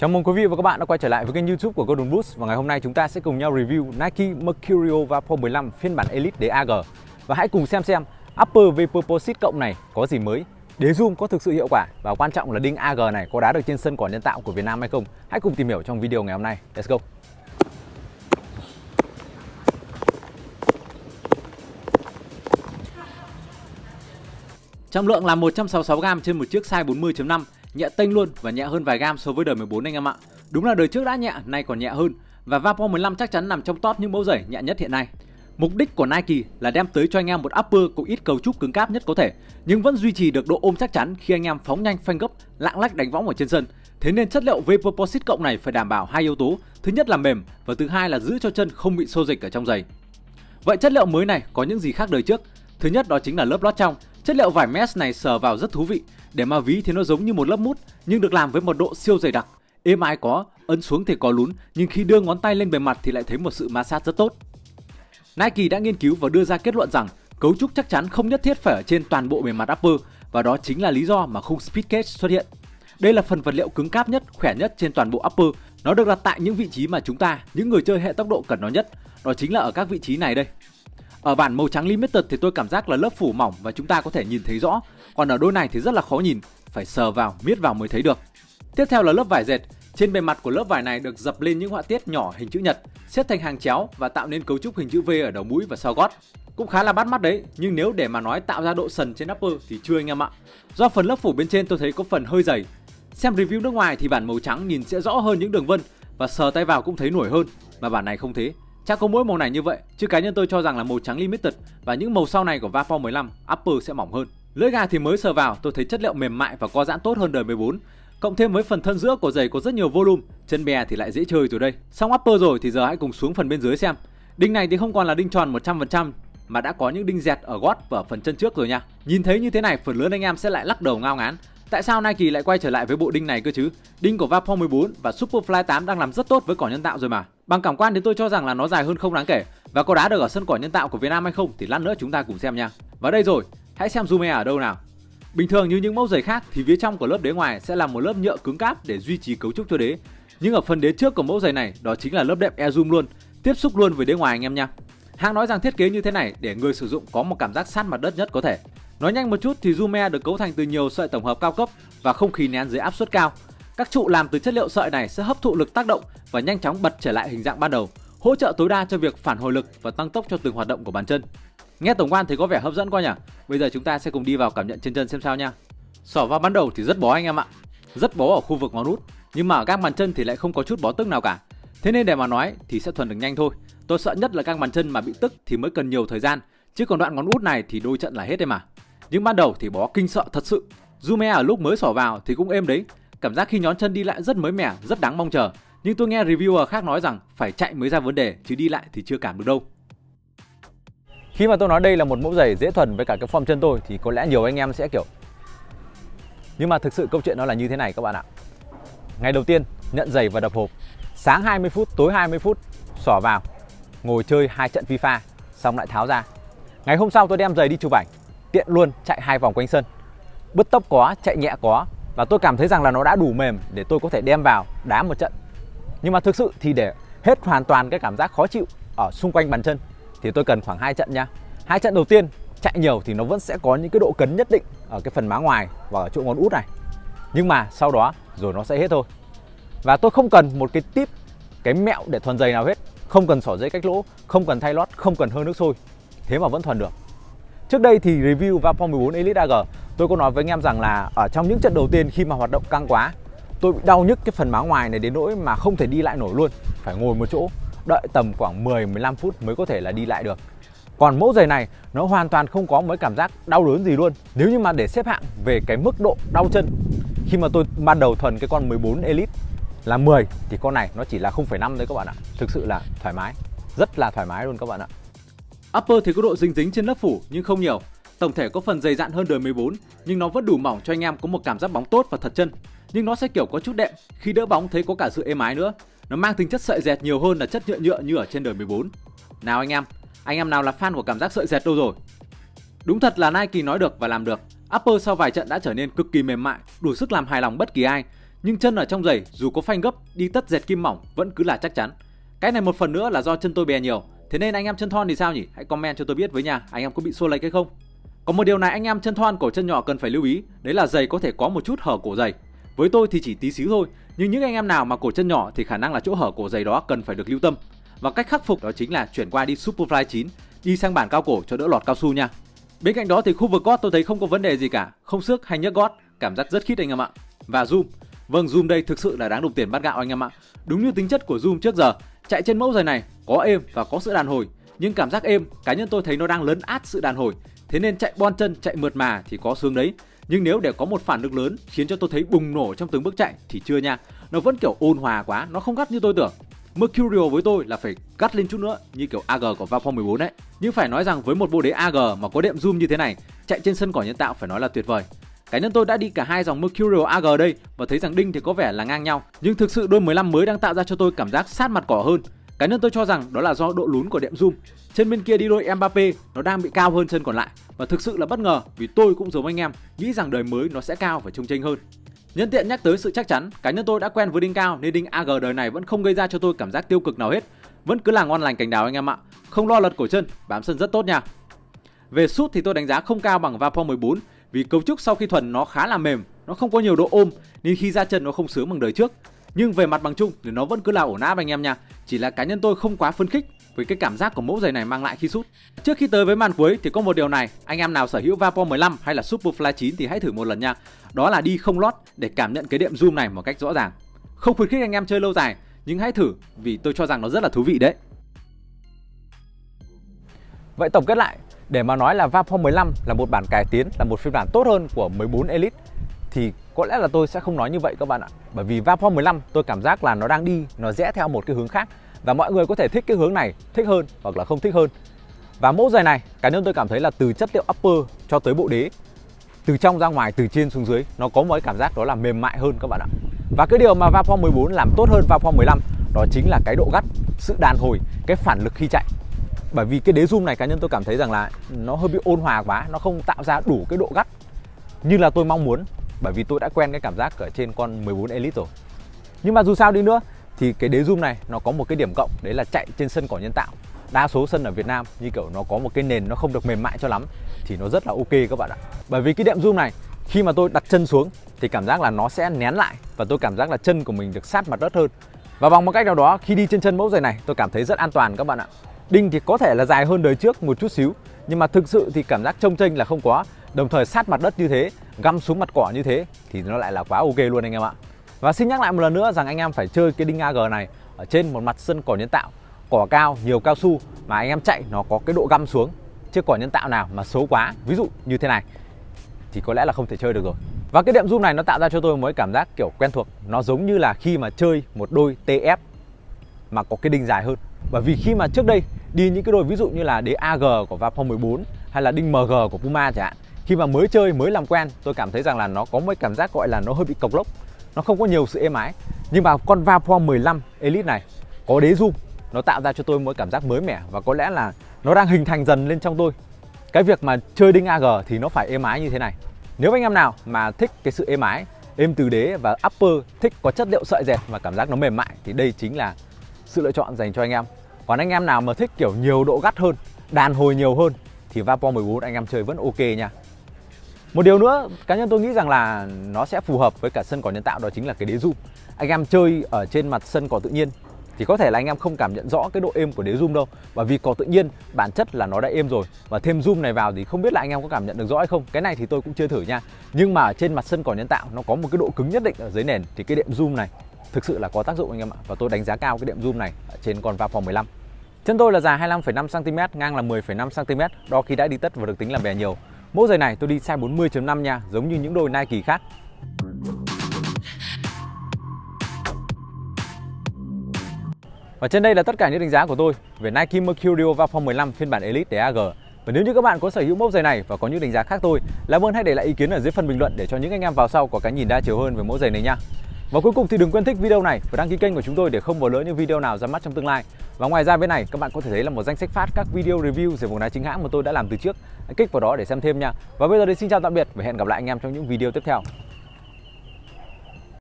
Chào mừng quý vị và các bạn đã quay trở lại với kênh YouTube của Golden Boost. Và ngày hôm nay chúng ta sẽ cùng nhau review Nike Mercurial Vapor 15 phiên bản Elite đế AG. Và hãy cùng xem Upper Vapor Posit cộng này có gì mới, đế zoom có thực sự hiệu quả, và quan trọng là đinh AG này có đá được trên sân cỏ nhân tạo của Việt Nam hay không. Hãy cùng tìm hiểu trong video ngày hôm nay. Let's go! Trọng lượng là 166g trên một chiếc size 40.5, nhẹ tênh luôn và nhẹ hơn vài gam so với đời 14 anh em ạ. Đúng là đời trước đã nhẹ, nay còn nhẹ hơn, và Vapor 15 chắc chắn nằm trong top những mẫu giày nhẹ nhất hiện nay. Mục đích của Nike là đem tới cho anh em một upper có ít cấu trúc cứng cáp nhất có thể, nhưng vẫn duy trì được độ ôm chắc chắn khi anh em phóng nhanh phanh gấp, lạng lách đánh võng ở trên sân. Thế nên chất liệu Vapor Posit cộng này phải đảm bảo hai yếu tố, thứ nhất là mềm và thứ hai là giữ cho chân không bị xô dịch ở trong giày. Vậy chất liệu mới này có những gì khác đời trước? Thứ nhất đó chính là lớp lót trong. Chất liệu vải mesh này sờ vào rất thú vị, để mà ví thì nó giống như một lớp mút nhưng được làm với một độ siêu dày đặc. Êm ái có, ấn xuống thì có lún, nhưng khi đưa ngón tay lên bề mặt thì lại thấy một sự ma sát rất tốt. Nike đã nghiên cứu và đưa ra kết luận rằng cấu trúc chắc chắn không nhất thiết phải ở trên toàn bộ bề mặt upper, và đó chính là lý do mà khung speed cage xuất hiện. Đây là phần vật liệu cứng cáp nhất, khỏe nhất trên toàn bộ upper. Nó được đặt tại những vị trí mà chúng ta, những người chơi hệ tốc độ cần nó nhất, đó chính là ở các vị trí này đây. Ở bản màu trắng limited thì tôi cảm giác là lớp phủ mỏng và chúng ta có thể nhìn thấy rõ, còn ở đôi này thì rất là khó nhìn, phải sờ vào, miết vào mới thấy được. Tiếp theo là lớp vải dệt. Trên bề mặt của lớp vải này được dập lên những họa tiết nhỏ hình chữ nhật, xếp thành hàng chéo và tạo nên cấu trúc hình chữ V ở đầu mũi và sau gót. Cũng khá là bắt mắt đấy, nhưng nếu để mà nói tạo ra độ sần trên upper thì chưa anh em ạ. Do phần lớp phủ bên trên tôi thấy có phần hơi dày. Xem review nước ngoài thì bản màu trắng nhìn sẽ rõ hơn những đường vân và sờ tay vào cũng thấy nổi hơn, mà bản này không thế. Chắc có mỗi màu này như vậy, chứ cá nhân tôi cho rằng là màu trắng limited và những màu sau này của Vapor 15 upper sẽ mỏng hơn. Lưỡi gà thì mới sờ vào tôi thấy chất liệu mềm mại và co giãn tốt hơn đời 14. Cộng thêm với phần thân giữa của giày có rất nhiều volume, chân bè thì lại dễ chơi rồi đây. Xong upper rồi thì giờ hãy cùng xuống phần bên dưới xem. Đinh này thì không còn là đinh tròn 100% mà đã có những đinh dẹt ở gót và ở phần chân trước rồi nha. Nhìn thấy như thế này, phần lớn anh em sẽ lại lắc đầu ngao ngán. Tại sao Nike lại quay trở lại với bộ đinh này cơ chứ? Đinh của Vapor 14 và Superfly 8 đang làm rất tốt với cỏ nhân tạo rồi mà. Bằng cảm quan thì tôi cho rằng là nó dài hơn không đáng kể, và có đá được ở sân cỏ nhân tạo của Việt Nam hay không thì lát nữa chúng ta cùng xem nha. Và đây rồi, hãy xem zoom ở đâu nào. Bình thường như những mẫu giày khác thì phía trong của lớp đế ngoài sẽ là một lớp nhựa cứng cáp để duy trì cấu trúc cho đế. Nhưng ở phần đế trước của mẫu giày này đó chính là lớp đệm air zoom luôn, tiếp xúc luôn với đế ngoài anh em nha. Hãng nói rằng thiết kế như thế này để người sử dụng có một cảm giác sát mặt đất nhất có thể. Nói nhanh một chút thì zoom air được cấu thành từ nhiều sợi tổng hợp cao cấp và không khí nén dưới áp suất cao. Các trụ làm từ chất liệu sợi này sẽ hấp thụ lực tác động và nhanh chóng bật trở lại hình dạng ban đầu, hỗ trợ tối đa cho việc phản hồi lực và tăng tốc cho từng hoạt động của bàn chân. Nghe tổng quan thì có vẻ hấp dẫn quá nhỉ. Bây giờ chúng ta sẽ cùng đi vào cảm nhận trên chân xem sao nha. Xỏ vào ban đầu thì rất bó anh em ạ, rất bó ở khu vực ngón út, nhưng mà ở các bàn chân thì lại không có chút bó tức nào cả. Thế nên để mà nói thì sẽ thuần được nhanh thôi. Tôi sợ nhất là các bàn chân mà bị tức thì mới cần nhiều thời gian, chứ còn đoạn ngón út này thì đôi trận là hết đấy mà. Nhưng ban đầu thì bó kinh sợ thật sự. Zoom Air ở lúc mới xỏ vào thì cũng êm đấy, cảm giác khi nhón chân đi lại rất mới mẻ, rất đáng mong chờ. Nhưng tôi nghe reviewer khác nói rằng phải chạy mới ra vấn đề, chứ đi lại thì chưa cảm được đâu. Khi mà tôi nói đây là một mẫu giày dễ thuần với cả cái form chân tôi thì có lẽ nhiều anh em sẽ kiểu, nhưng mà thực sự câu chuyện nó là như thế này các bạn ạ. Ngày đầu tiên nhận giày và đập hộp, sáng 20 phút, tối 20 phút, xỏ vào, ngồi chơi 2 trận FIFA, xong lại tháo ra. Ngày hôm sau tôi đem giày đi chụp ảnh, tiện luôn chạy 2 vòng quanh sân. Bứt tốc có, chạy nhẹ có, và tôi cảm thấy rằng là nó đã đủ mềm để tôi có thể đem vào đá một trận. Nhưng mà thực sự thì để hết hoàn toàn cái cảm giác khó chịu ở xung quanh bàn chân thì tôi cần khoảng 2 trận nha. 2 trận đầu tiên chạy nhiều thì nó vẫn sẽ có những cái độ cấn nhất định ở cái phần má ngoài và ở chỗ ngón út này. Nhưng mà sau đó rồi nó sẽ hết thôi. Và tôi không cần một cái tip, cái mẹo để thuần giày nào hết. Không cần xỏ giấy cách lỗ, không cần thay lót, không cần hơi nước sôi, thế mà vẫn thuần được. Trước đây thì review Vapor 14 Elite AG, tôi có nói với anh em rằng là ở trong những trận đầu tiên khi mà hoạt động căng quá, tôi bị đau nhức cái phần má ngoài này đến nỗi mà không thể đi lại nổi luôn, phải ngồi một chỗ, đợi tầm khoảng 10-15 phút mới có thể là đi lại được. Còn mẫu giày này nó hoàn toàn không có mấy cảm giác đau đớn gì luôn. Nếu như mà để xếp hạng về cái mức độ đau chân, khi mà tôi ban đầu thuần cái con 14 Elite là 10 thì con này nó chỉ là 0,5 đấy các bạn ạ. Thực sự là thoải mái, rất là thoải mái luôn các bạn ạ. Upper thì có độ dính dính trên lớp phủ nhưng không nhiều. Tổng thể có phần dày dặn hơn đời 14, nhưng nó vẫn đủ mỏng cho anh em có một cảm giác bóng tốt và thật chân. Nhưng nó sẽ kiểu có chút đệm, khi đỡ bóng thấy có cả sự êm ái nữa. Nó mang tính chất sợi dẹt nhiều hơn là chất nhựa nhựa như ở trên đời 14. Nào anh em nào là fan của cảm giác sợi dẹt đâu rồi? Đúng thật là Nike nói được và làm được. Upper sau vài trận đã trở nên cực kỳ mềm mại, đủ sức làm hài lòng bất kỳ ai. nhưng chân ở trong giày dù có phanh gấp, đi tất dệt kim mỏng vẫn cứ là chắc chắn. Cái này một phần nữa là do chân tôi bè nhiều. Thế nên anh em chân thon thì sao nhỉ? Hãy comment cho tôi biết với nha, anh em có bị xô lệch hay không? Còn một điều này anh em chân thon cổ chân nhỏ cần phải lưu ý, đấy là giày có thể có một chút hở cổ giày. Với tôi thì chỉ tí xíu thôi, nhưng những anh em nào mà cổ chân nhỏ thì khả năng là chỗ hở cổ giày đó cần phải được lưu tâm. Và cách khắc phục đó chính là chuyển qua đi Superfly 9, đi sang bản cao cổ cho đỡ lọt cao su nha. Bên cạnh đó thì khu vực gót tôi thấy không có vấn đề gì cả, không xước hay nhấc gót, cảm giác rất khít anh em ạ. Và zoom, vâng zoom đây thực sự là đáng đồng tiền bát gạo anh em ạ. Đúng như tính chất của zoom trước giờ, chạy trên mẫu giày này có êm và có sự đàn hồi, nhưng cảm giác êm cá nhân tôi thấy nó đang lấn át sự đàn hồi. Thế nên chạy bon chân, chạy mượt mà thì có sướng đấy, nhưng nếu để có một phản lực lớn khiến cho tôi thấy bùng nổ trong từng bước chạy thì chưa nha. Nó vẫn kiểu ôn hòa quá, nó không gắt như tôi tưởng. Mercurial với tôi là phải gắt lên chút nữa như kiểu AG của Vaporfly 14 đấy. Nhưng phải nói rằng với một bộ đế AG mà có đệm zoom như thế này, chạy trên sân cỏ nhân tạo phải nói là tuyệt vời. Cá nhân tôi đã đi cả hai dòng Mercurial AG đây và thấy rằng đinh thì có vẻ là ngang nhau, nhưng thực sự đôi 15 mới đang tạo ra cho tôi cảm giác sát mặt cỏ hơn. Cá nhân tôi cho rằng đó là do độ lún của đệm zoom. Chân bên kia đi đôi Mbappe nó đang bị cao hơn chân còn lại và thực sự là bất ngờ vì tôi cũng giống anh em nghĩ rằng đời mới nó sẽ cao và trông chênh hơn. Nhân tiện nhắc tới sự chắc chắn, cá nhân tôi đã quen với đinh cao nên đinh AG đời này vẫn không gây ra cho tôi cảm giác tiêu cực nào hết, vẫn cứ là ngon lành cành đào anh em ạ, không lo lật cổ chân, bám sân rất tốt nha. Về sút thì tôi đánh giá không cao bằng Vaporfly 14 vì cấu trúc sau khi thuần nó khá là mềm, nó không có nhiều độ ôm nên khi ra chân nó không sướng bằng đời trước. Nhưng về mặt bằng chung thì nó vẫn cứ là ổn áp anh em nha, chỉ là cá nhân tôi không quá phấn khích với cái cảm giác của mẫu giày này mang lại khi sút. Trước khi tới với màn cuối thì có một điều này, anh em nào sở hữu Vaporfly 15 hay là Superfly 9 thì hãy thử một lần nha. Đó là đi không lót để cảm nhận cái đệm zoom này một cách rõ ràng. Không khuyến khích anh em chơi lâu dài, nhưng hãy thử vì tôi cho rằng nó rất là thú vị đấy. Vậy tổng kết lại, để mà nói là Vaporfly 15 là một bản cải tiến, là một phiên bản tốt hơn của 14 Elite thì có lẽ là tôi sẽ không nói như vậy các bạn ạ. Bởi vì Vaporfly 15 tôi cảm giác là nó đang đi, nó rẽ theo một cái hướng khác và mọi người có thể thích cái hướng này, thích hơn hoặc là không thích hơn. Và mẫu giày này, cá nhân tôi cảm thấy là từ chất liệu upper cho tới bộ đế, từ trong ra ngoài, từ trên xuống dưới, nó có một cái cảm giác đó là mềm mại hơn các bạn ạ. Và cái điều mà Vaporfly 14 làm tốt hơn Vaporfly 15 đó chính là cái độ gắt, sự đàn hồi, cái phản lực khi chạy. Bởi vì cái đế zoom này cá nhân tôi cảm thấy rằng là nó hơi bị ôn hòa quá, nó không tạo ra đủ cái độ gắt như là tôi mong muốn. Bởi vì tôi đã quen cái cảm giác ở trên con 14 Elite rồi. Nhưng mà dù sao đi nữa thì cái đế zoom này nó có một cái điểm cộng, đấy là chạy trên sân cỏ nhân tạo. Đa số sân ở Việt Nam như kiểu nó có một cái nền nó không được mềm mại cho lắm thì nó rất là ok các bạn ạ. Bởi vì cái đệm zoom này khi mà tôi đặt chân xuống thì cảm giác là nó sẽ nén lại và tôi cảm giác là chân của mình được sát mặt đất hơn. Và bằng một cách nào đó khi đi trên chân mẫu giày này tôi cảm thấy rất an toàn các bạn ạ. Đinh thì có thể là dài hơn đời trước một chút xíu, nhưng mà thực sự thì cảm giác trông chênh là không có. Đồng thời sát mặt đất như thế, găm xuống mặt cỏ như thế thì nó lại là quá ok luôn anh em ạ. Và xin nhắc lại một lần nữa rằng anh em phải chơi cái đinh AG này ở trên một mặt sân cỏ nhân tạo, cỏ cao, nhiều cao su mà anh em chạy nó có cái độ găm xuống. Chứ cỏ nhân tạo nào mà xấu quá, ví dụ như thế này thì có lẽ là không thể chơi được rồi. Và cái đệm zoom này nó tạo ra cho tôi một cảm giác kiểu quen thuộc. Nó giống như là khi mà chơi một đôi TF mà có cái đinh dài hơn. Bởi vì khi mà trước đây đi những cái đôi ví dụ như là đế AG của Vaporfly 14 hay là đinh MG của Puma chẳng hạn, khi mà mới chơi, mới làm quen, tôi cảm thấy rằng là nó có một cảm giác gọi là nó hơi bị cộc lốc, nó không có nhiều sự êm ái. Nhưng mà con Vaporfly 15 Elite này có đế zoom, nó tạo ra cho tôi một cảm giác mới mẻ và có lẽ là nó đang hình thành dần lên trong tôi. Cái việc mà chơi đinh AG thì nó phải êm ái như thế này. Nếu anh em nào mà thích cái sự êm ái, êm từ đế và upper, thích có chất liệu sợi dệt và cảm giác nó mềm mại thì đây chính là sự lựa chọn dành cho anh em. Còn anh em nào mà thích kiểu nhiều độ gắt hơn, đàn hồi nhiều hơn thì Vaporfly 14 anh em chơi vẫn ok nha. Một điều nữa, cá nhân tôi nghĩ rằng là nó sẽ phù hợp với cả sân cỏ nhân tạo, đó chính là cái đế zoom. Anh em chơi ở trên mặt sân cỏ tự nhiên thì có thể là anh em không cảm nhận rõ cái độ êm của đế zoom đâu. Bởi vì cỏ tự nhiên bản chất là nó đã êm rồi, và thêm zoom này vào thì không biết là anh em có cảm nhận được rõ hay không. Cái này thì tôi cũng chưa thử nha. Nhưng mà ở trên mặt sân cỏ nhân tạo nó có một cái độ cứng nhất định ở dưới nền thì cái đệm zoom này thực sự là có tác dụng anh em ạ. Và tôi đánh giá cao cái đệm zoom này ở trên con Vaporfly 15. Chân tôi là dài 25,5 cm, ngang là 10,5 cm, đo khi đã đi tất và được tính là bè nhiều. Mẫu giày này tôi đi size 40.5 nha, giống như những đôi Nike khác. Và trên đây là tất cả những đánh giá của tôi về Nike Mercurial Vaporfly 15 phiên bản Elite đế AG. Và nếu như các bạn có sở hữu mẫu giày này và có những đánh giá khác tôi, làm ơn hãy để lại ý kiến ở dưới phần bình luận để cho những anh em vào sau có cái nhìn đa chiều hơn về mẫu giày này nha. Và cuối cùng thì đừng quên thích video này và đăng ký kênh của chúng tôi để không bỏ lỡ những video nào ra mắt trong tương lai. Và ngoài ra bên này các bạn có thể thấy là một danh sách phát các video review về quần áo chính hãng mà tôi đã làm từ trước. Hãy kích vào đó để xem thêm nha. Và bây giờ thì xin chào tạm biệt và hẹn gặp lại anh em trong những video tiếp theo.